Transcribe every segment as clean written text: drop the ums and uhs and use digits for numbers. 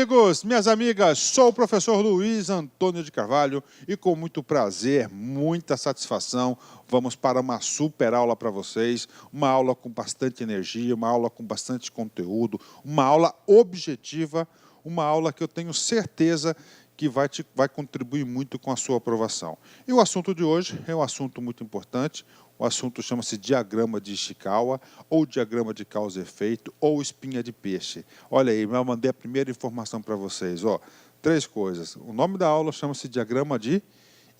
Amigos, minhas amigas, sou o professor Luiz Antônio de Carvalho e com muito prazer, muita satisfação, vamos para uma super aula para vocês, uma aula com bastante energia, uma aula com bastante conteúdo, uma aula objetiva, uma aula que eu tenho certeza que vai contribuir muito com a sua aprovação. E o assunto de hoje é um assunto muito importante. O assunto chama-se diagrama de Ishikawa, ou diagrama de causa e efeito, ou espinha de peixe. Olha aí, eu mandei a primeira informação para vocês. Ó, 3 coisas. O nome da aula chama-se diagrama de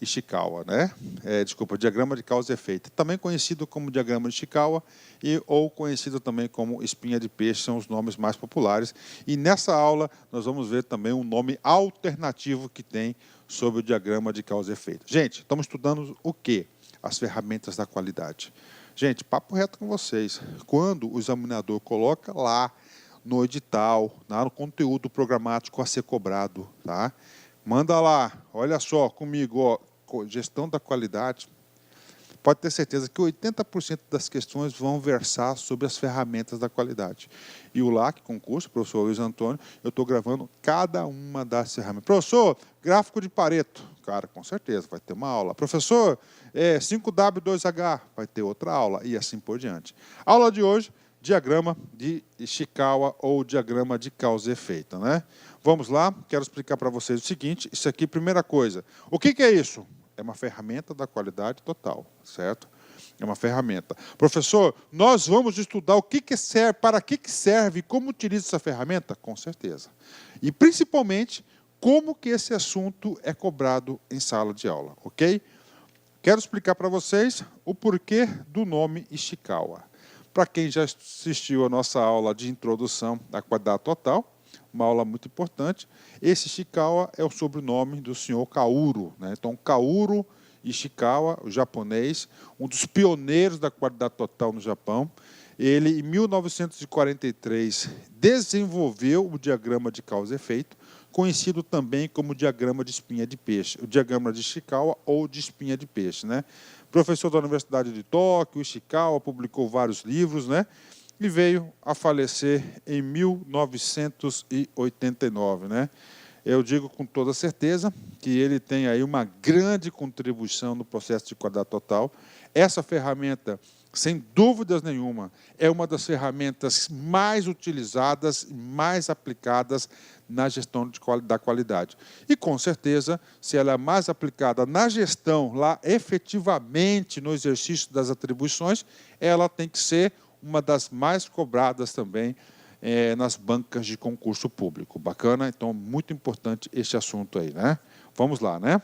Ishikawa, né? Diagrama de causa e efeito. Também conhecido como diagrama de Ishikawa ou conhecido também como espinha de peixe, são os nomes mais populares. E nessa aula nós vamos ver também um nome alternativo que tem sobre o diagrama de causa e efeito. Gente, estamos estudando o quê? As ferramentas da qualidade. Gente, papo reto com vocês. Quando o examinador coloca lá no edital, no conteúdo programático a ser cobrado, tá? Manda lá, olha só comigo, ó, gestão da qualidade. Pode ter certeza que 80% das questões vão versar sobre as ferramentas da qualidade. E o LAC, concurso, professor Luiz Antônio, eu estou gravando cada uma das ferramentas. Professor, gráfico de Pareto. Cara, com certeza, vai ter uma aula. Professor, 5W2H, vai ter outra aula, e assim por diante. Aula de hoje, diagrama de Ishikawa ou diagrama de causa e efeito, né? Vamos lá, quero explicar para vocês o seguinte, isso aqui, primeira coisa. O que é isso? É uma ferramenta da qualidade total, certo? É uma ferramenta. Professor, nós vamos estudar o que serve, para que serve, como utiliza essa ferramenta? Com certeza. E, principalmente, como que esse assunto é cobrado em sala de aula, ok? Quero explicar para vocês o porquê do nome Ishikawa. Para quem já assistiu a nossa aula de introdução à qualidade total, uma aula muito importante, esse Ishikawa é o sobrenome do senhor Kaoru, né? Então, Kaoru Ishikawa, o japonês, um dos pioneiros da qualidade total no Japão. Ele, em 1943, desenvolveu o diagrama de causa e efeito, conhecido também como diagrama de espinha de peixe, o diagrama de Ishikawa ou de espinha de peixe, né? Professor da Universidade de Tóquio, Ishikawa publicou vários livros, né? E veio a falecer em 1989, né? Eu digo com toda certeza que ele tem aí uma grande contribuição no processo de qualidade total. Essa ferramenta, sem dúvidas nenhuma, é uma das ferramentas mais utilizadas e mais aplicadas na gestão da qualidade. E, com certeza, se ela é mais aplicada na gestão, lá efetivamente no exercício das atribuições, ela tem que ser uma das mais cobradas também nas bancas de concurso público. Bacana? Então, muito importante esse assunto aí, né? Vamos lá, né?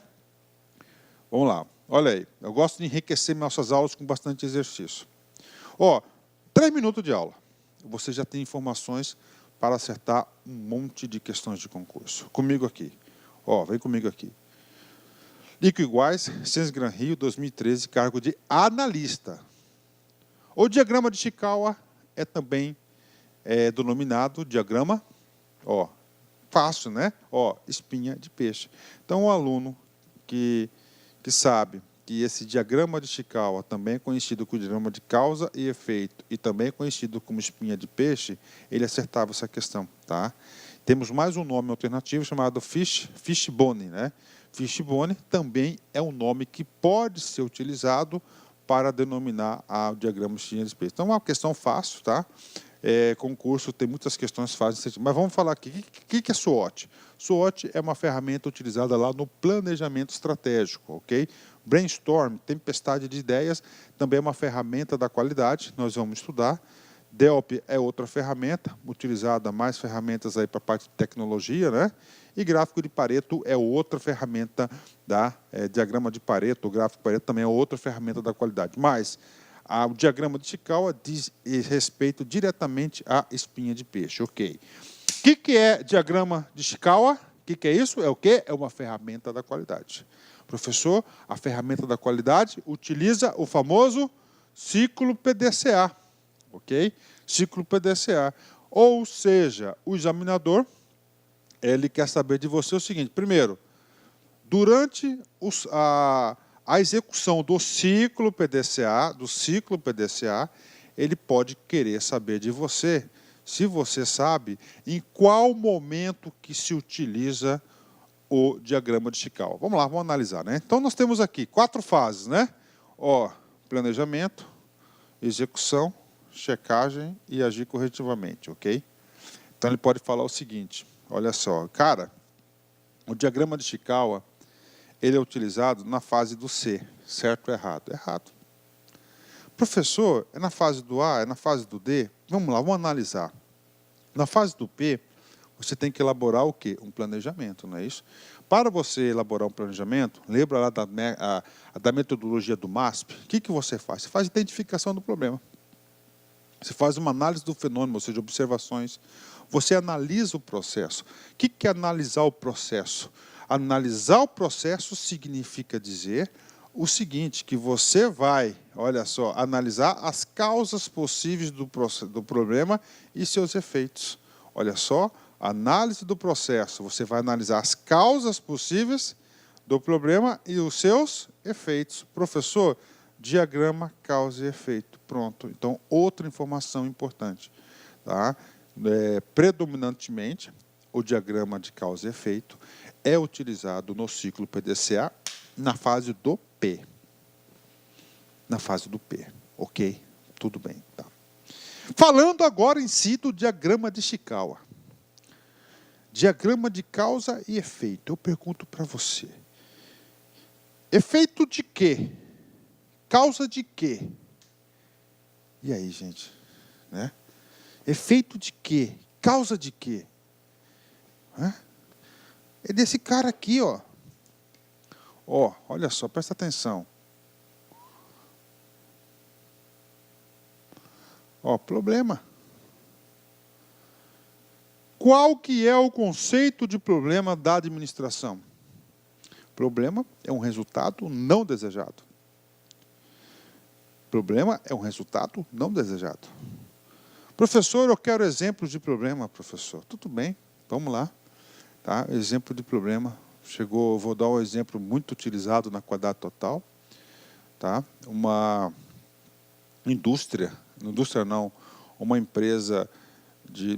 Vamos lá. Olha aí, eu gosto de enriquecer nossas aulas com bastante exercício. Ó, 3 minutos de aula. Você já tem informações para acertar um monte de questões de concurso. Comigo aqui. Ó, vem comigo aqui. Líquido iguais, Ciências Gran Rio, 2013, cargo de analista. O diagrama de Ishikawa é também denominado diagrama, ó, fácil, né? Ó, espinha de peixe. Então, o aluno que sabe que esse diagrama de Ishikawa também é conhecido como diagrama de causa e efeito e também é conhecido como espinha de peixe, ele acertava essa questão, tá? Temos mais um nome alternativo chamado fishbone, né? Fishbone também é um nome que pode ser utilizado para denominar o diagrama de espinha de peixe. Então, é uma questão fácil, tá? Concurso tem muitas questões fáceis, mas vamos falar aqui, o que é SWOT? SWOT é uma ferramenta utilizada lá no planejamento estratégico, ok? Brainstorm, tempestade de ideias, também é uma ferramenta da qualidade, nós vamos estudar. DELP é outra ferramenta, utilizada mais ferramentas aí para a parte de tecnologia, né? E gráfico de Pareto é outra ferramenta da diagrama de Pareto, o gráfico de Pareto também é outra ferramenta da qualidade. Mas o diagrama de Ishikawa diz respeito diretamente à espinha de peixe, ok? O que é diagrama de Ishikawa? O que é isso? É o quê? É uma ferramenta da qualidade. Professor, a ferramenta da qualidade utiliza o famoso ciclo PDCA, ok? Ciclo PDCA. Ou seja, o examinador, ele quer saber de você o seguinte, primeiro, durante a execução do ciclo PDCA, ele pode querer saber de você se você sabe em qual momento que se utiliza o diagrama de Chikawa. Vamos lá, vamos analisar, né? Então, nós temos aqui 4 fases, né? Ó, planejamento, execução, checagem e agir corretivamente, ok? Então, ele pode falar o seguinte, olha só, cara, o diagrama de Chikawa, ele é utilizado na fase do C, certo ou errado? Errado. Professor, é na fase do A, é na fase do D? Vamos lá, vamos analisar. Na fase do P, você tem que elaborar o quê? Um planejamento, não é isso? Para você elaborar um planejamento, lembra lá da metodologia do MASP? O que você faz? Você faz identificação do problema. Você faz uma análise do fenômeno, ou seja, observações. Você analisa o processo. O que é analisar o processo? Analisar o processo significa dizer o seguinte, que você vai, olha só, analisar as causas possíveis do problema e seus efeitos. Olha só, análise do processo. Você vai analisar as causas possíveis do problema e os seus efeitos. Professor, diagrama, causa e efeito. Pronto. Então, outra informação importante. Tá? Predominantemente, o diagrama de causa e efeito é utilizado no ciclo PDCA na fase do P. Na fase do P. Ok? Tudo bem. Tá. Falando agora em si do diagrama de Chikawa. Diagrama de causa e efeito. Eu pergunto para você. Efeito de quê? Causa de quê? E aí, gente? Né? Efeito de quê? Causa de quê? É desse cara aqui, ó. Ó, olha só, presta atenção. Ó, problema. Qual que é o conceito de problema da administração? Problema é um resultado não desejado. Problema é um resultado não desejado. Professor, eu quero exemplos de problema, professor. Tudo bem, vamos lá. Tá? Exemplo de problema. Chegou, vou dar um exemplo muito utilizado na Quadrado Total. Tá? Uma indústria não, uma empresa,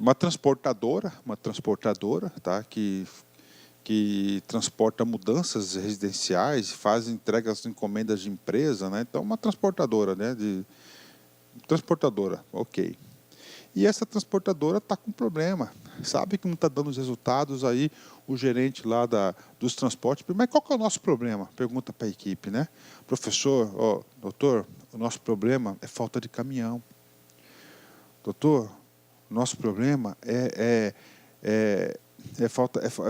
uma transportadora, tá? que transporta mudanças residenciais, faz entregas de encomendas de empresa, né? Então, uma transportadora, né? Transportadora, ok. E essa transportadora está com problema, sabe que não está dando os resultados, aí o gerente lá dos transportes, mas qual que é o nosso problema? Pergunta para a equipe, né? Professor, doutor, o nosso problema é falta de caminhão. Doutor, o nosso problema é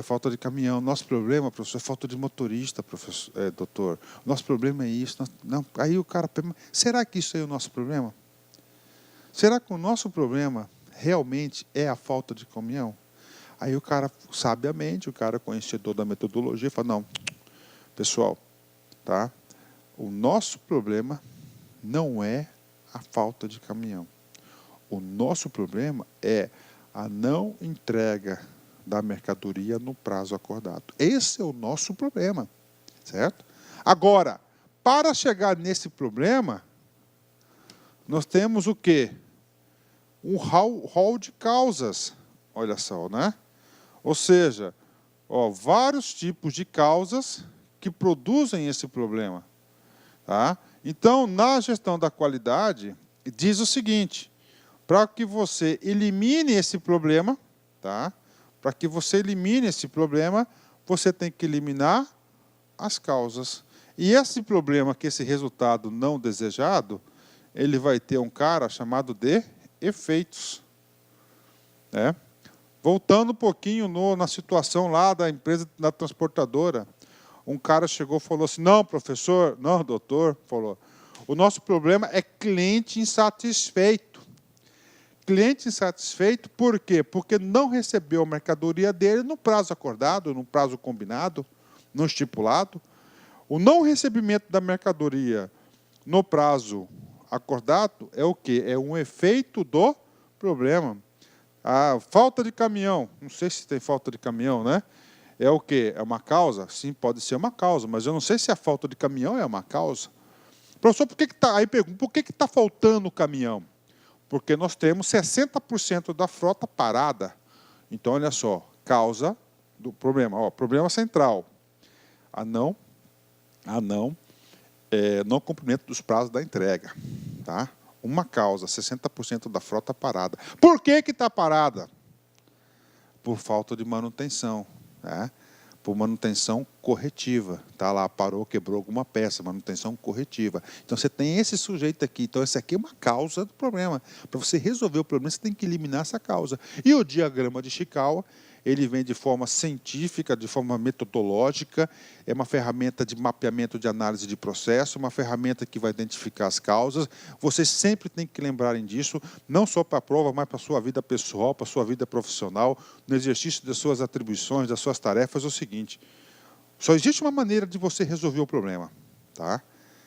falta de caminhão. Nosso problema, professor, é falta de motorista, doutor. Nosso problema é isso. Não. Aí o cara pergunta, será que isso aí é o nosso problema? Será que o nosso problema realmente é a falta de caminhão? Aí o cara, sabiamente, o cara conhecedor da metodologia, fala, não, pessoal, tá? O nosso problema não é a falta de caminhão. O nosso problema é a não entrega da mercadoria no prazo acordado. Esse é o nosso problema, certo? Agora, para chegar nesse problema, nós temos o quê? Um rol de causas, olha só, né? Ou seja, vários tipos de causas que produzem esse problema. Tá? Então, na gestão da qualidade, diz o seguinte, para que você elimine esse problema, tá? Para que você elimine esse problema, você tem que eliminar as causas. E esse problema, que esse resultado não desejado, ele vai ter um cara chamado de efeitos. Né? Voltando um pouquinho na situação lá da empresa, da transportadora, um cara chegou e falou assim, não, professor, não, doutor, falou, o nosso problema é cliente insatisfeito. Cliente insatisfeito, por quê? Porque não recebeu a mercadoria dele no prazo acordado, no prazo combinado, no estipulado. O não recebimento da mercadoria no prazo acordado é o quê? É um efeito do problema. A falta de caminhão, não sei se tem falta de caminhão, né? É o quê? É uma causa? Sim, pode ser uma causa, mas eu não sei se a falta de caminhão é uma causa. Professor, por que está? Aí pergunta, por que está faltando o caminhão? Porque nós temos 60% da frota parada. Então, olha só, causa do problema. Ó, problema central. Não cumprimento dos prazos da entrega. Tá? Uma causa, 60% da frota parada. Por que está parada? Por falta de manutenção. Né? Por manutenção corretiva. Tá lá, parou, quebrou alguma peça, manutenção corretiva. Então, você tem esse sujeito aqui. Então, esse aqui é uma causa do problema. Para você resolver o problema, você tem que eliminar essa causa. E o diagrama de Ishikawa, ele vem de forma científica, de forma metodológica, é uma ferramenta de mapeamento de análise de processo, uma ferramenta que vai identificar as causas. Vocês sempre têm que lembrarem disso, não só para a prova, mas para a sua vida pessoal, para a sua vida profissional, no exercício das suas atribuições, das suas tarefas. É o seguinte, só existe uma maneira de você resolver o problema, tá?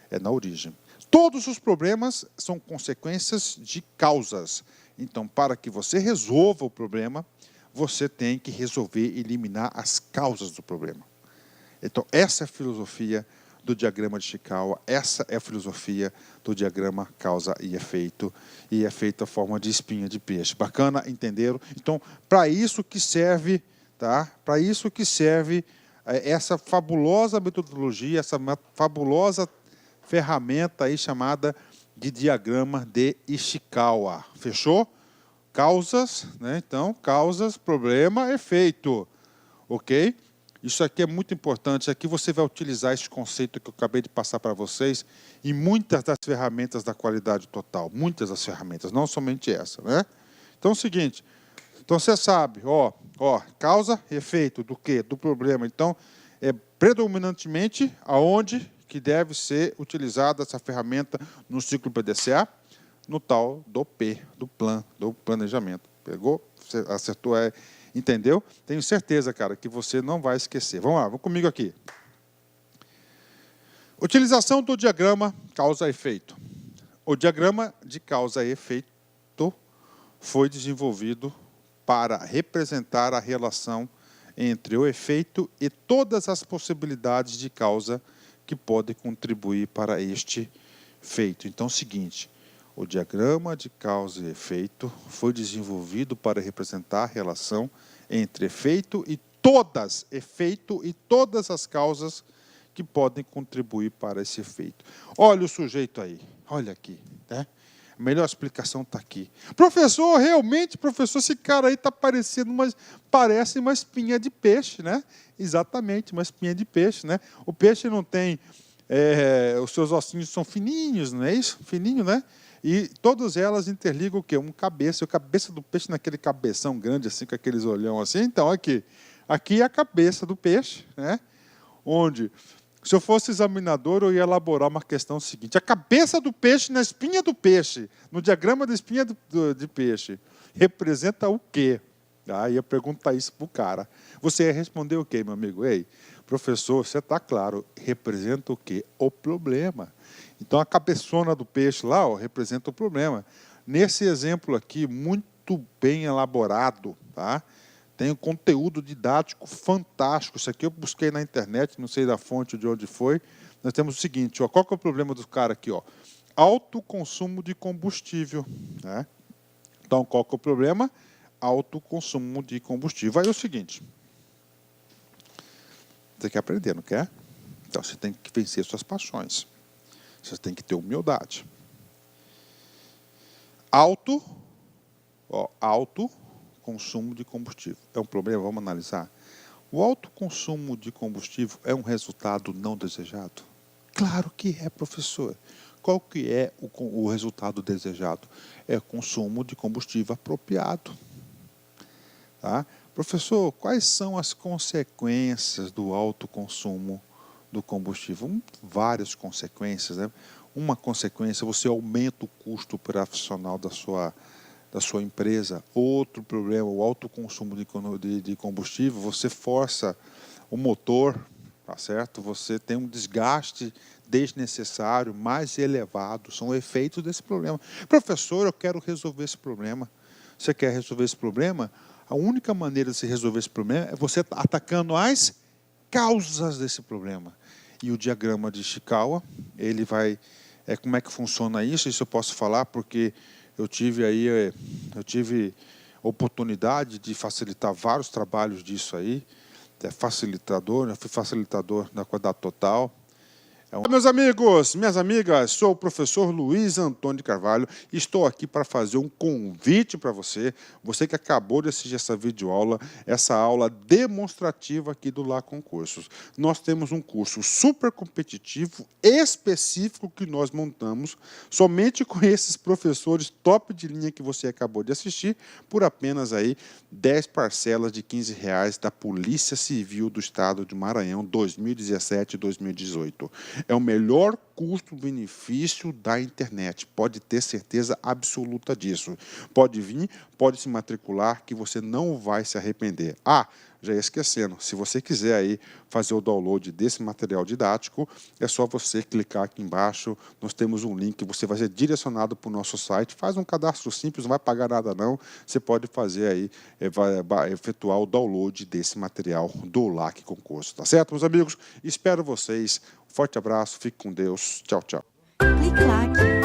É na origem. Todos os problemas são consequências de causas. Então, para que você resolva o problema, você tem que resolver eliminar as causas do problema. Então, essa é a filosofia do diagrama de Ishikawa, essa é a filosofia do diagrama causa e efeito a forma de espinha de peixe. Bacana? Entenderam? Então, para isso que serve, tá? Para isso que serve essa fabulosa metodologia, essa fabulosa ferramenta aí chamada de diagrama de Ishikawa. Fechou? Causas, né? Então, causas, problema, efeito. Ok? Isso aqui é muito importante. Aqui você vai utilizar esse conceito que eu acabei de passar para vocês em muitas das ferramentas da qualidade total. Muitas das ferramentas, não somente essa, né? Então, é o seguinte. Então, você sabe, causa, efeito do quê? Do problema. Então, é predominantemente aonde que deve ser utilizada essa ferramenta no ciclo PDCA? No tal do P, do planejamento. Pegou? Você acertou? Entendeu? Tenho certeza, cara, que você não vai esquecer. Vamos lá, vamos comigo aqui. Utilização do diagrama causa-efeito. O diagrama de causa e efeito foi desenvolvido para representar a relação entre o efeito e todas as possibilidades de causa que podem contribuir para este feito. Então, é o seguinte, o diagrama de causa e efeito foi desenvolvido para representar a relação entre efeito e todas as causas que podem contribuir para esse efeito. Olha o sujeito aí, olha aqui, né? A melhor explicação está aqui. Professor, realmente, professor, esse cara aí está parecendo parece uma espinha de peixe, né? Exatamente, uma espinha de peixe, né? O peixe não tem, os seus ossinhos são fininhos, não é isso? Fininho, né? E todas elas interligam o quê? Um cabeça. O cabeça do peixe naquele cabeção grande, assim, com aqueles olhão assim. Então, aqui é a cabeça do peixe, né? Onde, se eu fosse examinador, eu ia elaborar uma questão seguinte. A cabeça do peixe na espinha do peixe, no diagrama da espinha de peixe, representa o quê? Ia perguntar isso para o cara. Você ia responder o quê, meu amigo? Ei, professor, você está claro, representa o quê? O problema. Então, a cabeçona do peixe lá representa o problema. Nesse exemplo aqui, muito bem elaborado, tá? Tem um conteúdo didático fantástico. Isso aqui eu busquei na internet, não sei da fonte de onde foi. Nós temos o seguinte, qual que é o problema do cara aqui? Alto consumo de combustível. Né? Então, qual que é o problema? Alto consumo de combustível. Aí é o seguinte, você quer aprender, não quer? Então, você tem que vencer suas paixões. Você tem que ter humildade. Alto consumo de combustível. É um problema? Vamos analisar. O alto consumo de combustível é um resultado não desejado? Claro que é, professor. Qual que é o resultado desejado? É o consumo de combustível apropriado. Tá? Professor, quais são as consequências do alto consumo do combustível? Várias consequências, né? Uma consequência, você aumenta o custo operacional da sua empresa. Outro problema, o alto consumo de combustível, você força o motor, tá certo? Você tem um desgaste desnecessário, mais elevado. São efeitos desse problema. Professor, eu quero resolver esse problema. Você quer resolver esse problema? A única maneira de se resolver esse problema é você atacando as causas desse problema. E o diagrama de Ishikawa, ele vai... como é que funciona isso? Isso eu posso falar porque eu tive oportunidade de facilitar vários trabalhos disso aí. Facilitador, eu fui facilitador da Qualidade Total. Meus amigos, minhas amigas, sou o professor Luiz Antônio de Carvalho e estou aqui para fazer um convite para você, você que acabou de assistir essa videoaula, essa aula demonstrativa aqui do Lá Concursos. Nós temos um curso super competitivo, específico, que nós montamos somente com esses professores top de linha que você acabou de assistir, por apenas aí 10 parcelas de R$15 da Polícia Civil do Estado de Maranhão, 2017 e 2018. É o melhor custo-benefício da internet, pode ter certeza absoluta disso. Pode vir, pode se matricular, que você não vai se arrepender. Já ia esquecendo, se você quiser aí fazer o download desse material didático, é só você clicar aqui embaixo, nós temos um link, você vai ser direcionado para o nosso site, faz um cadastro simples, não vai pagar nada não, você pode fazer aí, vai efetuar o download desse material do LAC Concurso, tá certo, meus amigos? Espero vocês, forte abraço, fique com Deus, tchau, tchau. Clique lá.